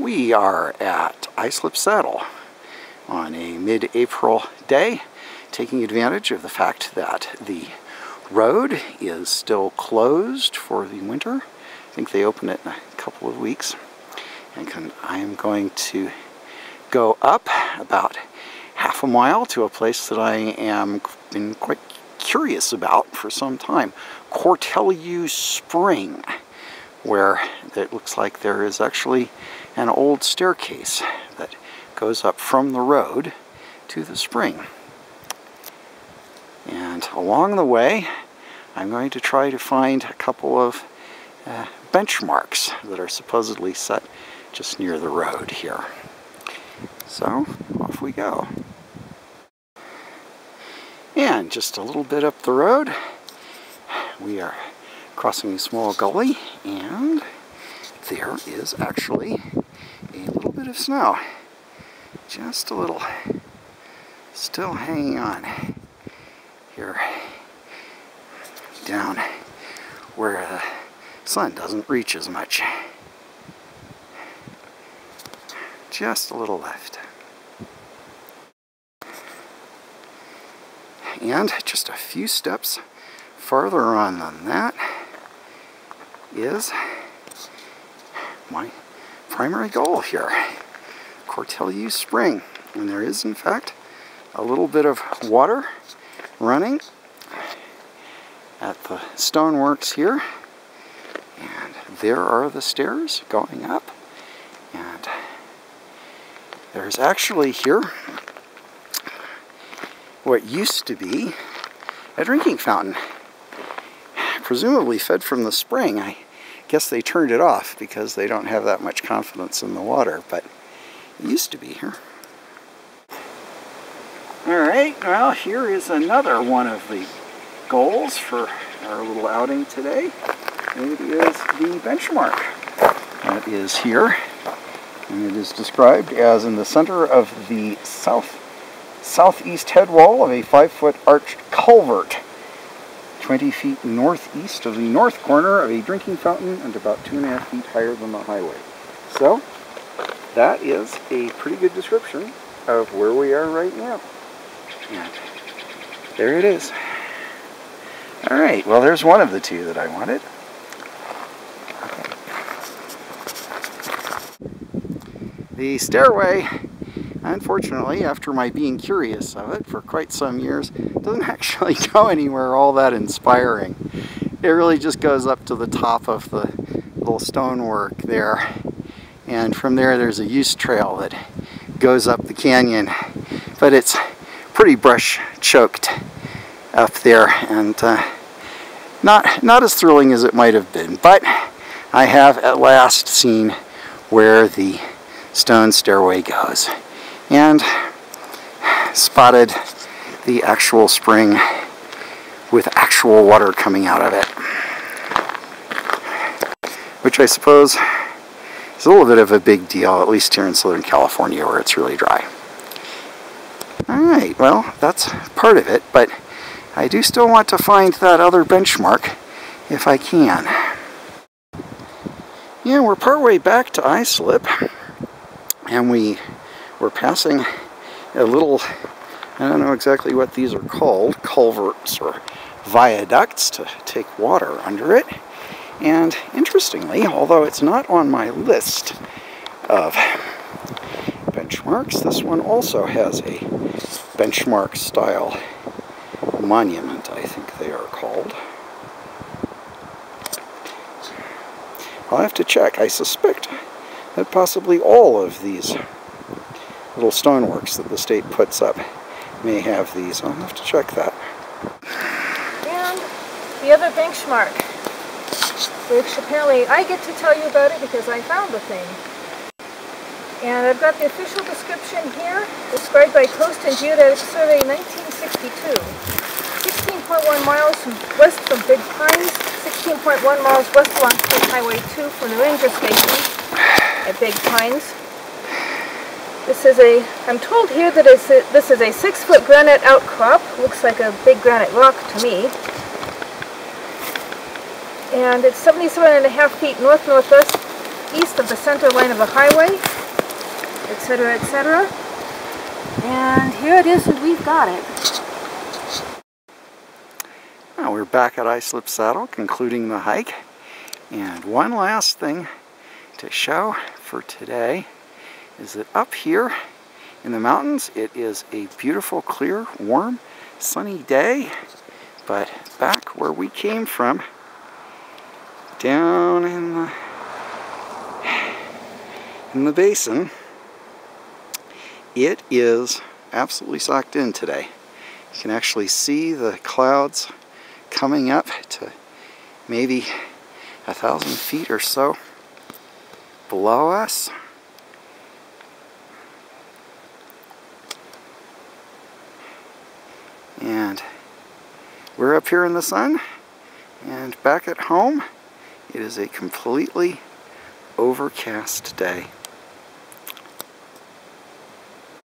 We are at Islip Saddle on a mid-April day, taking advantage of the fact that the road is still closed for the winter. I think they open it in a couple of weeks. And I am going to go up about half a mile to a place that I am been quite curious about for some time, Cortelyou Spring, where it looks like there is actually an old staircase that goes up from the road to the spring. And along the way, I'm going to try to find a couple of benchmarks that are supposedly set just near the road here. So, off we go. And just a little bit up the road, we are crossing a small gully, and there is actually a little bit of snow. Just a little. Still hanging on here down where the sun doesn't reach as much. Just a little left. And just a few steps farther on than that is my primary goal here, Cortelyou Spring. And there is, in fact, a little bit of water running at the stoneworks here. And there are the stairs going up. And there's actually here what used to be a drinking fountain, presumably fed from the spring. I guess they turned it off because they don't have that much confidence in the water, but it used to be here. Alright, well, here is another one of the goals for our little outing today. It is the benchmark that is here, and it is described as in the center of the southeast head wall of a 5-foot arched culvert, 20 feet northeast of the north corner of a drinking fountain and about 2.5 feet higher than the highway. So, that is a pretty good description of where we are right now. And there it is. Alright, well, there's one of the two that I wanted. Okay. The stairway, unfortunately, after my being curious of it for quite some years, doesn't actually go anywhere all that inspiring. It really just goes up to the top of the little stonework there. And from there, there's a use trail that goes up the canyon. But it's pretty brush choked up there, and not as thrilling as it might have been. But I have at last seen where the stone stairway goes, and spotted the actual spring with actual water coming out of it, which I suppose is a little bit of a big deal, at least here in Southern California where it's really dry. Alright, well, that's part of it, but I do still want to find that other benchmark if I can. Yeah, we're partway back to Islip, and we were passing a little, I don't know exactly what these are called, culverts or viaducts to take water under it. And interestingly, although it's not on my list of benchmarks, this one also has a benchmark style monument, I think they are called. I'll have to check. I suspect that possibly all of these little stoneworks that the state puts up may have these. I'll have to check that. And the other benchmark, which apparently I get to tell you about it because I found the thing. And I've got the official description here, described by Coast and Geodetic Survey 1962. 16.1 miles west from Big Pines, 16.1 miles west along State Highway 2 from the ranger station at Big Pines. This is I'm told here that this is a 6-foot granite outcrop. Looks like a big granite rock to me. And it's 77.5 feet north-northwest east of the center line of the highway. etc., etc. And here it is, and we've got it. Now we're back at Islip Saddle, concluding the hike. And one last thing to show for today is that up here in the mountains, it is a beautiful, clear, warm, sunny day. But back where we came from, down in the basin, it is absolutely socked in today. You can actually see the clouds coming up to maybe 1,000 feet or so below us. And we're up here in the sun, and back at home, it is a completely overcast day.